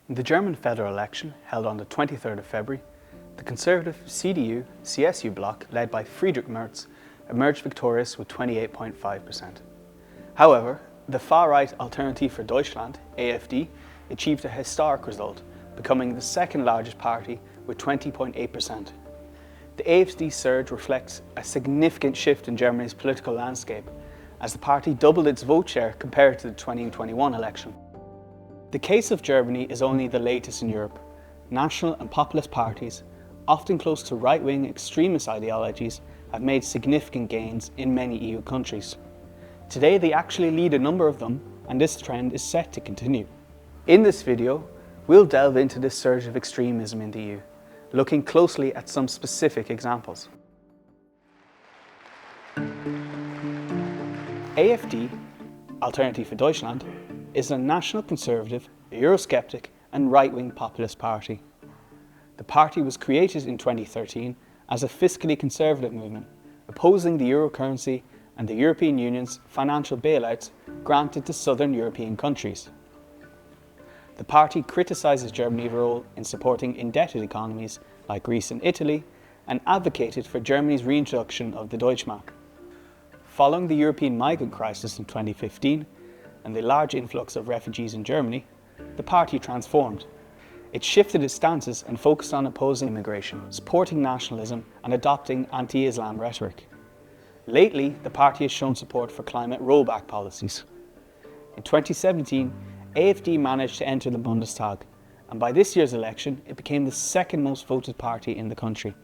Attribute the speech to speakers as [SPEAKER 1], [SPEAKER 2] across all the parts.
[SPEAKER 1] In the German federal election, held on the 23rd of February, the conservative CDU-CSU bloc, led by Friedrich Merz, emerged victorious with 28.5%. However, the far-right Alternative für Deutschland, AfD, achieved a historic result, becoming the second largest party with 20.8%. The AfD surge reflects a significant shift in Germany's political landscape, as the party doubled its vote share compared to the 2021 election. The case of Germany is only the latest in Europe. National and populist parties, often close to right-wing extremist ideologies, have made significant gains in many EU countries. Today they actually lead a number of them, and this trend is set to continue. In this video, we'll delve into this surge of extremism in the EU, looking closely at some specific examples. AfD, Alternative für Deutschland, is a national conservative, Eurosceptic and right-wing populist party. The party was created in 2013 as a fiscally conservative movement, opposing the euro currency and the European Union's financial bailouts granted to southern European countries. The party criticises Germany's role in supporting indebted economies like Greece and Italy, and advocated for Germany's reintroduction of the Deutschmark. Following the European migrant crisis in 2015 and the large influx of refugees in Germany, the party transformed. It shifted its stances and focused on opposing immigration, supporting nationalism and adopting anti-Islam rhetoric. Lately, the party has shown support for climate rollback policies. In 2017, AfD managed to enter the Bundestag, and by this year's election, it became the second most voted party in the country.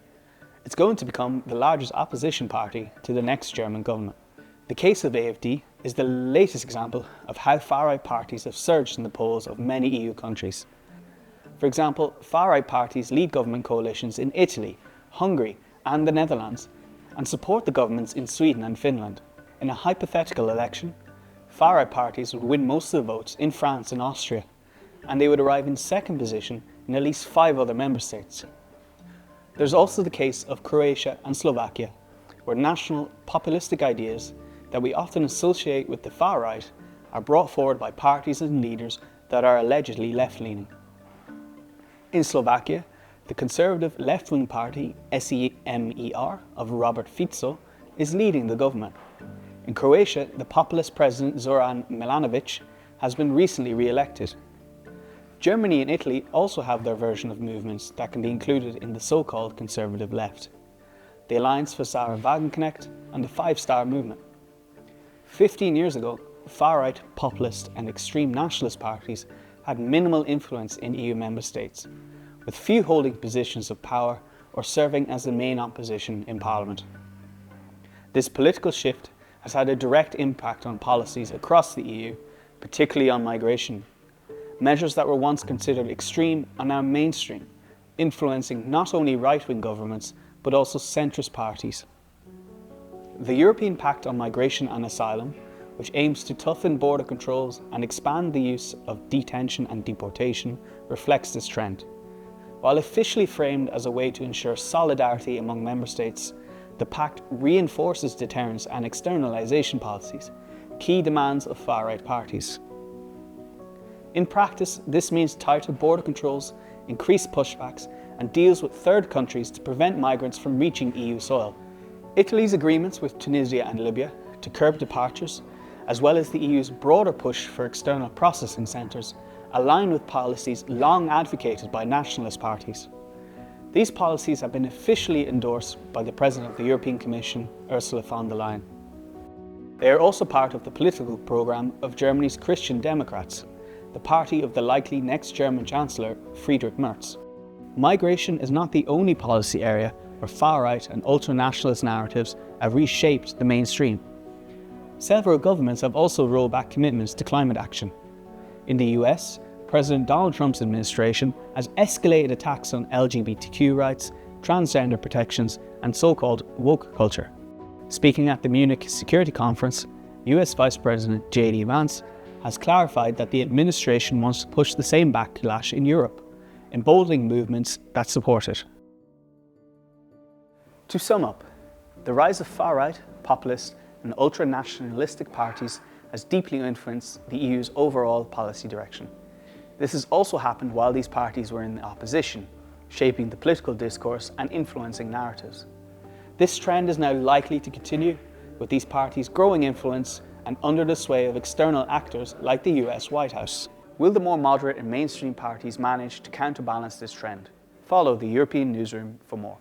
[SPEAKER 1] It's going to become the largest opposition party to the next German government. The case of AfD is the latest example of how far-right parties have surged in the polls of many EU countries. For example, far-right parties lead government coalitions in Italy, Hungary and the Netherlands, and support the governments in Sweden and Finland. In a hypothetical election, far-right parties would win most of the votes in France and Austria, and they would arrive in second position in at least 5 other member states. There's also the case of Croatia and Slovakia, where national populistic ideas that we often associate with the far right are brought forward by parties and leaders that are allegedly left-leaning. In Slovakia, the conservative left-wing party SEMER of Robert Fico is leading the government. In Croatia, the populist president Zoran Milanovic has been recently re-elected. Germany and Italy also have their version of movements that can be included in the so-called conservative left: the Alliance for Sarah Wagenknecht and the Five Star Movement. 15 years ago, far-right, populist and extreme nationalist parties had minimal influence in EU member states, with few holding positions of power or serving as the main opposition in Parliament. This political shift has had a direct impact on policies across the EU, particularly on migration. Measures that were once considered extreme are now mainstream, influencing not only right-wing governments but also centrist parties. The European Pact on Migration and Asylum, which aims to toughen border controls and expand the use of detention and deportation, reflects this trend. While officially framed as a way to ensure solidarity among member states, the pact reinforces deterrence and externalisation policies, key demands of far-right parties. In practice, this means tighter border controls, increased pushbacks, and deals with third countries to prevent migrants from reaching EU soil. Italy's agreements with Tunisia and Libya to curb departures, as well as the EU's broader push for external processing centres, align with policies long advocated by nationalist parties. These policies have been officially endorsed by the President of the European Commission, Ursula von der Leyen. They are also part of the political programme of Germany's Christian Democrats, the party of the likely next German Chancellor, Friedrich Merz. Migration is not the only policy area where far-right and ultra-nationalist narratives have reshaped the mainstream. Several governments have also rolled back commitments to climate action. In the US, President Donald Trump's administration has escalated attacks on LGBTQ rights, transgender protections, and so-called woke culture. Speaking at the Munich Security Conference, US Vice President J.D. Vance has clarified that the administration wants to push the same backlash in Europe, emboldening movements that support it. To sum up, the rise of far-right, populist and ultra-nationalistic parties has deeply influenced the EU's overall policy direction. This has also happened while these parties were in the opposition, shaping the political discourse and influencing narratives. This trend is now likely to continue, with these parties growing influence and under the sway of external actors like the US White House. Will the more moderate and mainstream parties manage to counterbalance this trend? Follow the European Newsroom for more.